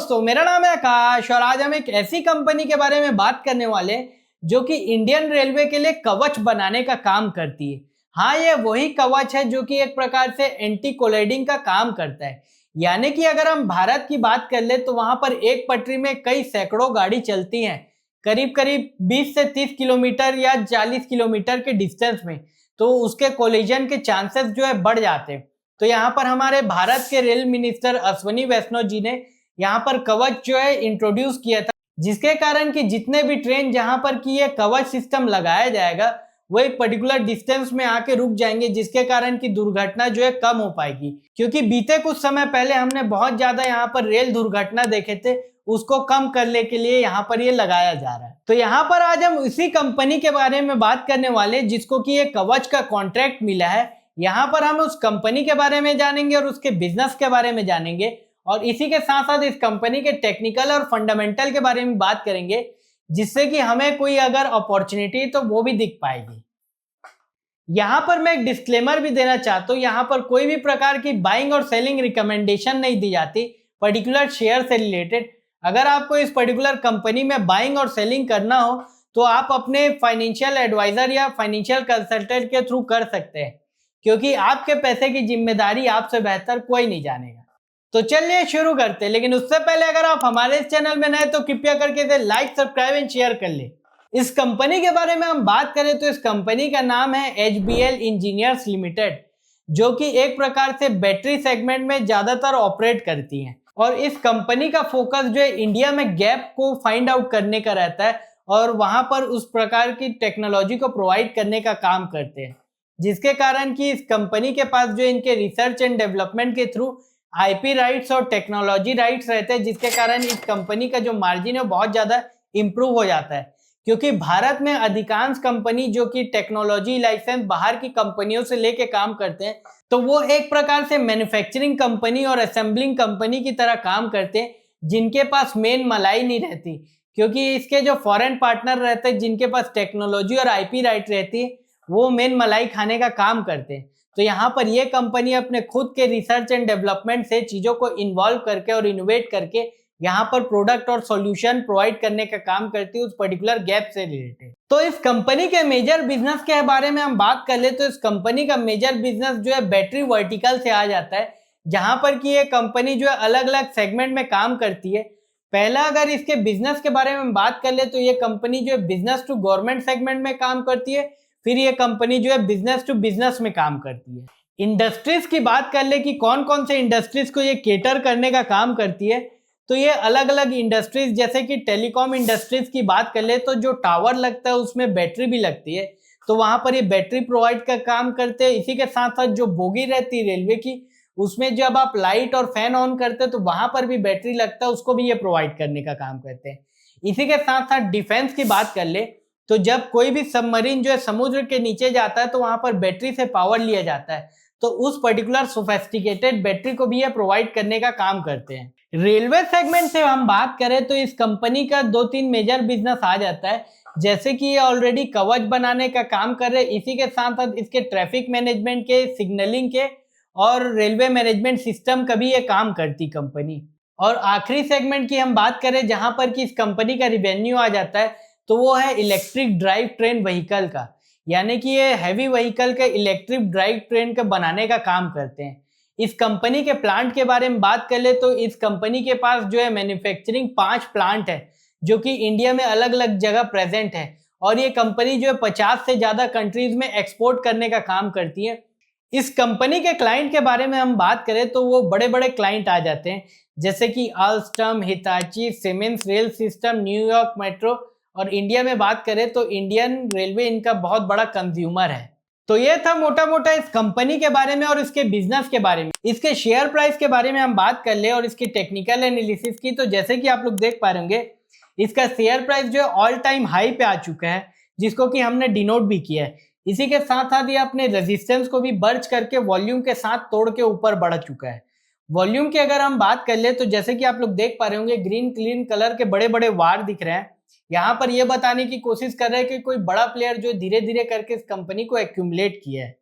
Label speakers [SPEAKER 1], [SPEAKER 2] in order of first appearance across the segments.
[SPEAKER 1] दोस्तों, मेरा नाम है आकाश और आज हम एक ऐसी कंपनी के बारे में बात करने वाले हैं जो कि इंडियन रेलवे के लिए कवच बनाने का काम करती है। हाँ, ये वही कवच है जो कि एक प्रकार से एंटी कोलाइडिंग का काम करता है। यानी कि अगर हम भारत की बात कर ले तो वहां पर एक पटरी में कई सैकड़ों गाड़ी चलती हैं, करीब करीब 20 से 30 किलोमीटर या 40 किलोमीटर के डिस्टेंस में, तो उसके कोलिजन के चांसेस जो है बढ़ जाते हैं। तो यहाँ पर हमारे भारत के रेल मिनिस्टर अश्विनी वैष्णव जी ने यहाँ पर कवच जो है इंट्रोड्यूस किया था, जिसके कारण कि जितने भी ट्रेन जहां पर कि ये कवच सिस्टम लगाया जाएगा वो एक पर्टिकुलर डिस्टेंस में आके रुक जाएंगे, जिसके कारण की दुर्घटना जो है कम हो पाएगी। क्योंकि बीते कुछ समय पहले हमने बहुत ज्यादा यहाँ पर रेल दुर्घटना देखे थे, उसको कम करने के लिए यहाँ पर ये लगाया जा रहा है। तो यहाँ पर आज हम इसी कंपनी के बारे में बात करने वाले जिसको कि ये कवच का कॉन्ट्रैक्ट मिला है। यहाँ पर हम उस कंपनी के बारे में जानेंगे और उसके बिजनेस के बारे में जानेंगे और इसी के साथ साथ इस कंपनी के टेक्निकल और फंडामेंटल के बारे में बात करेंगे, जिससे कि हमें कोई अगर अपॉर्चुनिटी तो वो भी दिख पाएगी। यहाँ पर मैं एक डिस्क्लेमर भी देना चाहता हूँ, यहाँ पर कोई भी प्रकार की बाइंग और सेलिंग रिकमेंडेशन नहीं दी जाती पर्टिकुलर शेयर से रिलेटेड। अगर आपको इस पर्टिकुलर कंपनी में बाइंग और सेलिंग करना हो तो आप अपने फाइनेंशियल एडवाइजर या फाइनेंशियल कंसल्टेंट के थ्रू कर सकते हैं, क्योंकि आपके पैसे की जिम्मेदारी आपसे बेहतर कोई नहीं जानेगा। तो चलिए शुरू करते हैं, लेकिन उससे पहले अगर आप हमारे इस चैनल में नए तो कृपया करके इसे लाइक, सब्सक्राइब एंड शेयर कर ले। इस कंपनी के बारे में हम बात करें तो इस कंपनी का नाम है HBL इंजीनियर्स लिमिटेड, जो कि एक प्रकार से बैटरी सेगमेंट में ज्यादातर ऑपरेट करती है। और इस कंपनी का फोकस जो है इंडिया में गैप को फाइंड आउट करने का रहता है और वहां पर उस प्रकार की टेक्नोलॉजी को प्रोवाइड करने का काम करते हैं, जिसके कारण कि इस कंपनी के पास जो इनके रिसर्च एंड डेवलपमेंट के थ्रू IP राइट्स और टेक्नोलॉजी राइट्स रहते हैं, जिसके कारण इस कंपनी का जो मार्जिन है बहुत ज्यादा इंप्रूव हो जाता है। क्योंकि भारत में अधिकांश कंपनी जो कि टेक्नोलॉजी लाइसेंस बाहर की कंपनियों से लेके काम करते हैं, तो वो एक प्रकार से मैन्युफैक्चरिंग कंपनी और असेंबलिंग कंपनी की तरह काम करते हैं, जिनके पास मेन मलाई नहीं रहती। क्योंकि इसके जो फॉरेन पार्टनर रहते हैं जिनके पास टेक्नोलॉजी और IP राइट रहती है, वो मेन मलाई खाने का काम करते हैं। तो यहाँ पर ये कंपनी अपने खुद के रिसर्च एंड डेवलपमेंट से चीजों को इन्वॉल्व करके और इनोवेट करके यहाँ पर प्रोडक्ट और सॉल्यूशन प्रोवाइड करने का काम करती है उस पर्टिकुलर गैप से रिलेटेड। तो इस कंपनी के मेजर बिजनेस के बारे में हम बात कर ले तो इस कंपनी का मेजर बिजनेस जो है बैटरी वर्टिकल से आ जाता है, जहां पर कि ये कंपनी जो है अलग अलग सेगमेंट में काम करती है। पहला अगर इसके बिजनेस के बारे में बात कर ले तो ये कंपनी जो है बिजनेस टू गवर्नमेंट सेगमेंट में काम करती है। फिर ये कंपनी जो है बिजनेस टू बिजनेस में काम करती है। इंडस्ट्रीज की बात कर ले कि कौन कौन से इंडस्ट्रीज को ये केटर करने का काम करती है, तो ये अलग अलग इंडस्ट्रीज जैसे कि टेलीकॉम इंडस्ट्रीज की बात कर ले तो जो टावर लगता है उसमें बैटरी भी लगती है, तो वहां पर ये बैटरी प्रोवाइड का काम करते हैं। इसी के साथ साथ जो बोगी रहती है रेलवे की, उसमें जब आप लाइट और फैन ऑन करते हैं तो वहां पर भी बैटरी लगता है, उसको भी ये प्रोवाइड करने का काम करते हैं। इसी के साथ साथ डिफेंस की बात कर ले तो जब कोई भी सबमरीन जो है समुद्र के नीचे जाता है तो वहां पर बैटरी से पावर लिया जाता है, तो उस पर्टिकुलर सोफिस्टिकेटेड बैटरी को भी ये प्रोवाइड करने का काम करते हैं। रेलवे सेगमेंट से हम बात करें तो इस कंपनी का 2-3 मेजर बिजनेस आ जाता है, जैसे कि ये ऑलरेडी कवच बनाने का काम कर रहे हैं। इसी के साथ साथ इसके ट्रैफिक मैनेजमेंट के, सिग्नलिंग के और रेलवे मैनेजमेंट सिस्टम का भी ये काम करती कंपनी। और आखिरी सेगमेंट की हम बात करें जहां पर कि इस कंपनी का रिवेन्यू आ जाता है, तो वो है इलेक्ट्रिक ड्राइव ट्रेन व्हीकल का। यानी कि ये हैवी व्हीकल के इलेक्ट्रिक ड्राइव ट्रेन के बनाने का काम करते हैं। इस कंपनी के प्लांट के बारे में बात कर ले तो इस कंपनी के पास जो है मैन्युफैक्चरिंग 5 प्लांट है, जो कि इंडिया में अलग अलग जगह प्रेजेंट है। और ये कंपनी जो है 50 से ज्यादा कंट्रीज में एक्सपोर्ट करने का काम करती है। इस कंपनी के क्लाइंट के बारे में हम बात करें तो वो बड़े बड़े क्लाइंट आ जाते हैं, जैसे कि Alstom, Hitachi, Siemens rail system, New York metro. और इंडिया में बात करें तो इंडियन रेलवे इनका बहुत बड़ा कंज्यूमर है। तो ये था मोटा मोटा इस कंपनी के बारे में और इसके बिजनेस के बारे में। इसके शेयर प्राइस के बारे में हम बात कर ले और इसकी टेक्निकल एनालिसिस की, तो जैसे कि आप लोग देख पा रहे होंगे इसका शेयर प्राइस जो है ऑल टाइम हाई पे आ चुका है, जिसको कि हमने डिनोट भी किया है। इसी के साथ साथ ये अपने रेजिस्टेंस को भी बर्ज करके वॉल्यूम के साथ तोड़ के ऊपर बढ़ चुका है। वॉल्यूम की अगर हम बात कर ले तो जैसे कि आप लोग देख पा रहे होंगे ग्रीन क्लीन कलर के बड़े बड़े वार दिख रहे हैं। यहाँ पर यह बताने की कोशिश कर रहे हैं कि कोई बड़ा प्लेयर जो धीरे धीरे करके इस कंपनी को एक्यूमुलेट किया है।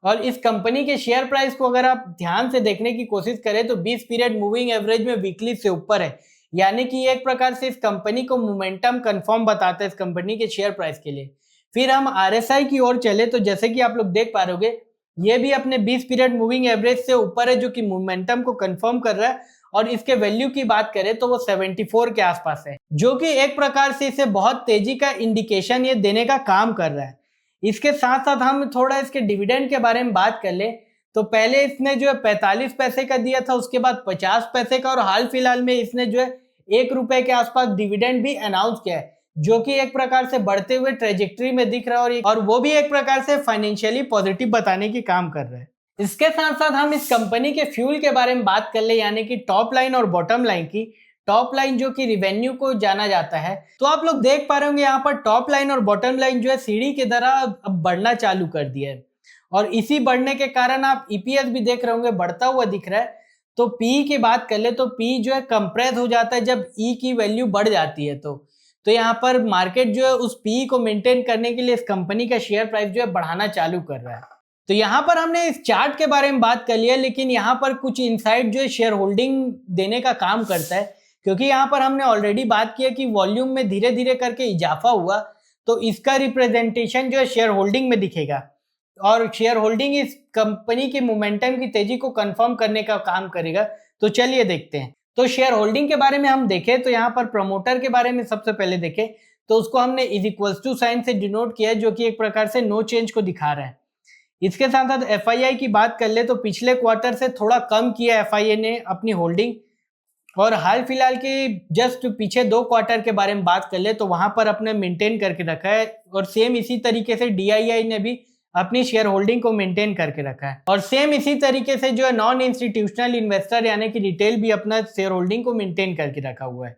[SPEAKER 1] और इस कंपनी के शेयर प्राइस को अगर आप ध्यान से देखने की कोशिश करें तो 20 पीरियड मूविंग एवरेज में वीकली से ऊपर है, यानी कि एक प्रकार से इस कंपनी को मोमेंटम कंफर्म बताता है इस कंपनी के शेयर प्राइस के लिए। फिर हम आरएसआई की ओर चले तो जैसे कि आप लोग देख पा रहे होगे, ये भी अपने 20 पीरियड मूविंग एवरेज से ऊपर है, जो कि मोमेंटम को कंफर्म कर रहा है। और इसके वैल्यू की बात करें तो वो 74 के आसपास है, जो कि एक प्रकार से इसे बहुत तेजी का इंडिकेशन ये देने का काम कर रहा है। इसके साथ साथ हम थोड़ा इसके डिविडेंड के बारे में बात कर ले तो पहले इसने जो है 45 पैसे का दिया था, उसके बाद 50 पैसे का, और हाल फिलहाल में इसने जो है 1 रुपए के आसपास डिविडेंड भी अनाउंस किया है, जो कि एक प्रकार से बढ़ते हुए ट्रेजेक्टरी में दिख रहा है और वो भी एक प्रकार से फाइनेंशियली पॉजिटिव बताने की काम कर रहा है। इसके साथ साथ हम इस कंपनी के फ्यूल के बारे में बात कर ले, यानी कि टॉप लाइन और बॉटम लाइन की। टॉप लाइन जो कि रिवेन्यू को जाना जाता है, तो आप लोग देख पा रहे होंगे यहाँ पर टॉप लाइन और बॉटम लाइन जो है सीढ़ी की तरह अब बढ़ना चालू कर दिया है, और इसी बढ़ने के कारण आप ईपीएस भी देख रहे होंगे बढ़ता हुआ दिख रहा है। तो पी की बात कर ले तो पी जो है कंप्रेस हो जाता है जब ई की वैल्यू बढ़ जाती है। तो यहाँ पर मार्केट जो है उस पी को मेंटेन करने के लिए इस कंपनी का शेयर प्राइस जो है बढ़ाना चालू कर रहा है। तो यहाँ पर हमने इस चार्ट के बारे में बात कर लिया, लेकिन यहाँ पर कुछ इनसाइट जो है शेयर होल्डिंग देने का काम करता है, क्योंकि यहाँ पर हमने ऑलरेडी बात किया कि वॉल्यूम में धीरे धीरे करके इजाफा हुआ, तो इसका रिप्रेजेंटेशन जो है शेयर होल्डिंग में दिखेगा, और शेयर होल्डिंग इस कंपनी की मोमेंटम की तेजी को कंफर्म करने का काम करेगा। तो चलिए देखते हैं। तो शेयर होल्डिंग के बारे में हम देखें तो यहाँ पर प्रमोटर के बारे में सबसे पहले देखें तो उसको हमने इज इक्वल्स टू साइन से डिनोट किया है, जो कि एक प्रकार से नो चेंज को दिखा रहा है। इसके साथ साथ एफआईआई की बात कर ले तो पिछले क्वार्टर से थोड़ा कम किया एफआईआई ने अपनी होल्डिंग, और हाल फिलहाल की जस्ट पीछे 2 क्वार्टर के बारे में बात कर ले तो वहां पर अपने मेंटेन करके रखा है, और सेम इसी तरीके से डीआईआई ने भी अपनी शेयर होल्डिंग को मेंटेन करके रखा है, और सेम इसी तरीके से जो है नॉन इंस्टीट्यूशनल इन्वेस्टर यानी कि रिटेल भी अपना शेयर होल्डिंग को मेंटेन करके रखा हुआ है।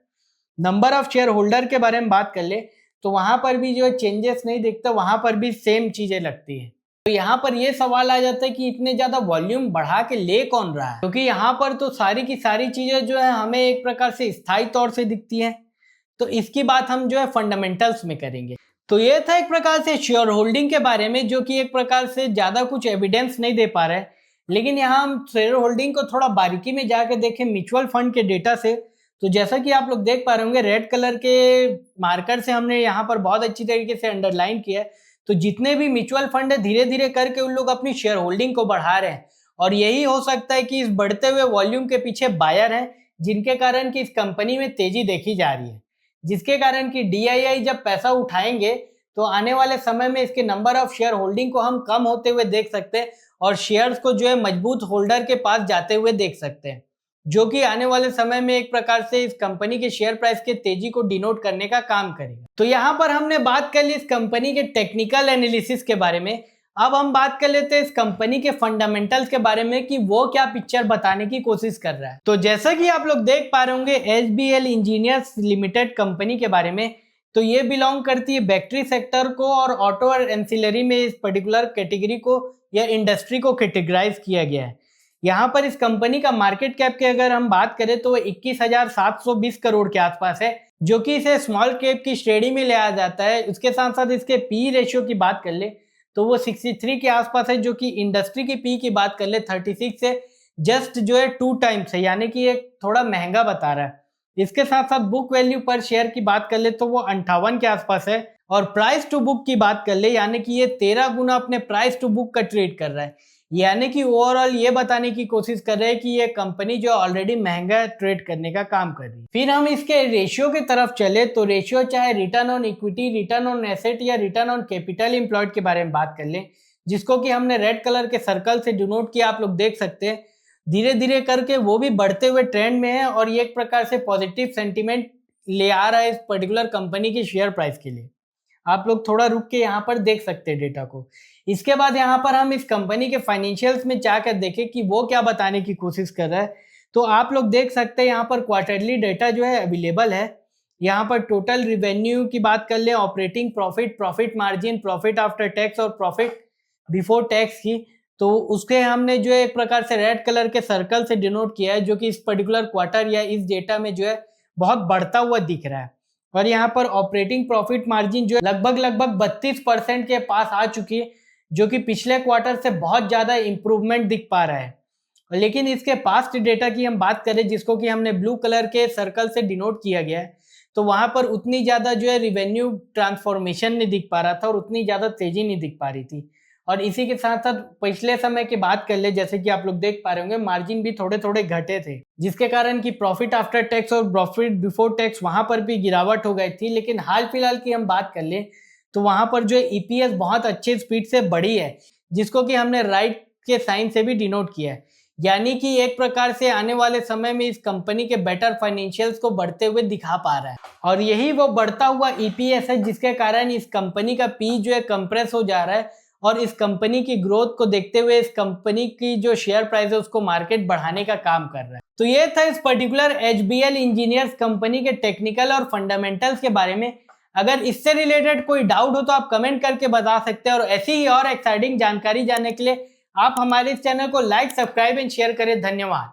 [SPEAKER 1] नंबर ऑफ शेयर होल्डर के बारे में बात कर ले तो वहां पर भी जो है चेंजेस नहीं दिखता, वहां पर भी सेम चीजें लगती है। तो यहाँ पर ये सवाल आ जाता है कि इतने ज्यादा वॉल्यूम बढ़ा के ले कौन रहा है, क्योंकि यहाँ पर तो सारी की सारी चीजें जो है हमें एक प्रकार से स्थायी तौर से दिखती हैं। तो इसकी बात हम जो है फंडामेंटल्स में करेंगे। तो ये था एक प्रकार से शेयर होल्डिंग के बारे में, जो कि एक प्रकार से ज्यादा कुछ एविडेंस नहीं दे पा रहा है, लेकिन यहाँ हम शेयर होल्डिंग को थोड़ा बारीकी में जाकर देखें म्यूचुअल फंड के डेटा से। तो जैसा कि आप लोग देख पा रहे होंगे रेड कलर के मार्कर से हमने यहाँ पर बहुत अच्छी तरीके से अंडरलाइन किया है। तो जितने भी म्यूचुअल फंड है धीरे धीरे करके उन लोग अपनी शेयर होल्डिंग को बढ़ा रहे हैं, और यही हो सकता है कि इस बढ़ते हुए वॉल्यूम के पीछे बायर हैं, जिनके कारण कि इस कंपनी में तेजी देखी जा रही है, जिसके कारण कि डीआईआई जब पैसा उठाएंगे तो आने वाले समय में इसके नंबर ऑफ शेयर होल्डिंग को हम कम होते हुए देख सकते हैं, और शेयर्स को जो है मजबूत होल्डर के पास जाते हुए देख सकते हैं, जो कि आने वाले समय में एक प्रकार से इस कंपनी के शेयर प्राइस के तेजी को डिनोट करने का काम करेगा। तो यहाँ पर हमने बात कर ली इस कंपनी के टेक्निकल एनालिसिस के बारे में। अब हम बात कर लेते हैं इस कंपनी के फंडामेंटल्स के बारे में कि वो क्या पिक्चर बताने की कोशिश कर रहा है। तो जैसा कि आप लोग देख पा रहे होंगे एचबीएल इंजीनियर्स लिमिटेड कंपनी के बारे में, तो ये बिलोंग करती है बैटरी सेक्टर को, और ऑटो और एंसिलरी में इस पर्टिकुलर कैटेगरी को या इंडस्ट्री को कैटेगराइज किया गया है। यहाँ पर इस कंपनी का मार्केट कैप की अगर हम बात करें तो वो 21,720 करोड़ के आसपास है, जो कि इसे स्मॉल कैप की श्रेणी में लिया जाता है। उसके साथ साथ इसके पी रेशियो की बात कर ले तो वो 63 के आसपास है, जो कि इंडस्ट्री की पी की बात कर ले 36 से जस्ट जो है 2 टाइम्स है, यानी कि ये थोड़ा महंगा बता रहा है। इसके साथ साथ बुक वैल्यू पर शेयर की बात कर ले तो वो 58 के आसपास है, और प्राइस टू बुक की बात कर ले यानी कि ये 13 गुना अपने प्राइस टू बुक का ट्रेड कर रहा है, यानी कि ओवरऑल ये बताने की कोशिश कर रहे हैं कि ये कंपनी जो ऑलरेडी महंगा ट्रेड करने का काम कर रही है। फिर हम इसके रेशियो की तरफ चले तो रेशियो चाहे return on equity, return on asset या रिटर्न ऑन कैपिटल एम्प्लॉयड के बारे में बात कर ले, जिसको कि हमने रेड कलर के सर्कल से डिनोट किया, आप लोग देख सकते हैं धीरे धीरे करके वो भी बढ़ते हुए ट्रेंड में है, और ये एक प्रकार से पॉजिटिव सेंटीमेंट ले आ रहा है इस पर्टिकुलर कंपनी के शेयर प्राइस के लिए। आप लोग थोड़ा रुक के यहाँ पर देख सकते हैं डेटा को। इसके बाद यहाँ पर हम इस कंपनी के फाइनेंशियल्स में जाकर देखें कि वो क्या बताने की कोशिश कर रहा है। तो आप लोग देख सकते हैं यहाँ पर क्वार्टरली डेटा जो है अवेलेबल है। यहाँ पर टोटल रिवेन्यू की बात कर ले, operating profit, profit margin, profit after tax और प्रॉफिट बिफोर टैक्स की, तो उसके हमने जो है एक प्रकार से रेड कलर के सर्कल से डिनोट किया है, जो कि इस पर्टिकुलर क्वार्टर या इस डेटा में जो है बहुत बढ़ता हुआ दिख रहा है। और यहाँ पर ऑपरेटिंग प्रॉफिट मार्जिन जो है लगभग 32% के पास आ चुकी है, जो कि पिछले क्वार्टर से बहुत ज़्यादा इम्प्रूवमेंट दिख पा रहा है। लेकिन इसके पास्ट डेटा की हम बात करें, जिसको कि हमने ब्लू कलर के सर्कल से डिनोट किया गया है, तो वहां पर उतनी ज़्यादा जो है रिवेन्यू ट्रांसफॉर्मेशन नहीं दिख पा रहा था और उतनी ज़्यादा तेजी नहीं दिख पा रही थी। और इसी के साथ साथ पिछले समय की बात कर ले, जैसे कि आप लोग देख पा रहे होंगे, मार्जिन भी थोड़े थोड़े घटे थे, जिसके कारण कि प्रॉफिट आफ्टर टैक्स और प्रॉफिट बिफोर टैक्स वहां पर भी गिरावट हो गई थी। लेकिन हाल फिलहाल की हम बात कर ले तो वहां पर जो ईपीएस बहुत अच्छे स्पीड से बढ़ी है, जिसको कि हमने राइट के साइन से भी डिनोट किया है। यानी कि एक प्रकार से आने वाले समय में इस कंपनी के बेटर फाइनेंशियल्स को बढ़ते हुए दिखा पा रहा है, और यही वो बढ़ता हुआ ईपीएस है जिसके कारण इस कंपनी का पी जो है कंप्रेस हो जा रहा है। और इस कंपनी की ग्रोथ को देखते हुए इस कंपनी की जो शेयर प्राइस है उसको मार्केट बढ़ाने का काम कर रहा है। तो ये था इस पर्टिकुलर एचबीएल इंजीनियर्स कंपनी के टेक्निकल और फंडामेंटल्स के बारे में। अगर इससे रिलेटेड कोई डाउट हो तो आप कमेंट करके बता सकते हैं, और ऐसी ही और एक्साइटिंग जानकारी जानने के लिए आप हमारे इस चैनल को लाइक, सब्सक्राइब एंड शेयर करें। धन्यवाद।